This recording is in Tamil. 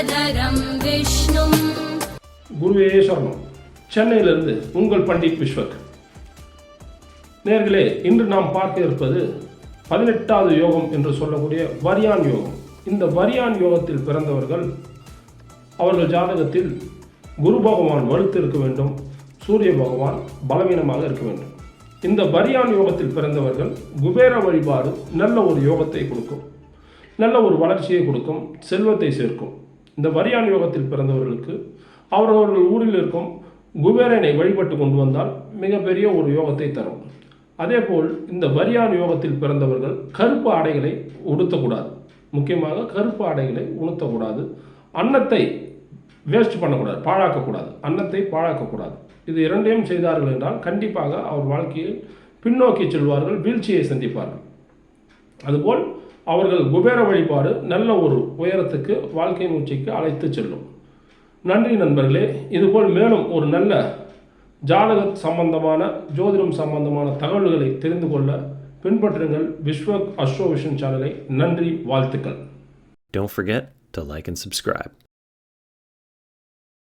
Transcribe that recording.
शुक्लाम्बरधरं विष्णुं. குருவே சரணம். சென்னையிலிருந்து உங்கள் பண்டிட் விஸ்வக். நேர்களே, இன்று நாம் பார்க்க இருப்பது 18வது யோகம் என்று சொல்லக்கூடிய வரியான் யோகம். இந்த வரியான் யோகத்தில் பிறந்தவர்கள் அவர்கள் ஜாதகத்தில் குரு பகவான் வலுத்து இருக்க வேண்டும், சூரிய பகவான் பலவீனமாக இருக்க வேண்டும். இந்த வரியான் யோகத்தில் பிறந்தவர்கள் குபேர வழிபாடு நல்ல ஒரு யோகத்தை கொடுக்கும், நல்ல ஒரு வளர்ச்சியை கொடுக்கும், செல்வத்தை சேர்க்கும். இந்த வரியான் யோகத்தில் பிறந்தவர்களுக்கு அவரவர்கள் ஊரில் இருக்கும் குபேரனை வழிபட்டு கொண்டு வந்தால் மிகப்பெரிய ஒரு யோகத்தை தரும். அதேபோல் இந்த வரியான் யோகத்தில் பிறந்தவர்கள் கருப்பு ஆடைகளை உடுத்தக்கூடாது. முக்கியமாக கருப்பு ஆடைகளை உடுத்தக்கூடாது. அன்னத்தை வேஸ்ட் பண்ணக்கூடாது, பாழாக்கக்கூடாது. அன்னத்தை பாழாக்கக்கூடாது. இது இரண்டையும் செய்தார்கள் என்றால் கண்டிப்பாக அவர் வாழ்க்கையில் பின்னோக்கி செல்வார்கள், வீழ்ச்சியை சந்திப்பார்கள். அதுபோல் அவர்கள் குபேர வழிபாடு நல்ல ஒரு உயரத்துக்கு, வாழ்க்கை உச்சிக்கு அழைத்து செல்லும். நன்றி நண்பர்களே. இதுபோல் மேலும் ஒரு நல்ல ஜாதக சம்பந்தமான, ஜோதிடம் சம்பந்தமான தகவல்களை தெரிந்து கொள்ள பின்பற்றுங்கள் விஸ்வக் அஸ்ட்ரோ விஷன் சேனலை. நன்றி, வாழ்த்துக்கள். Don't forget to like and subscribe.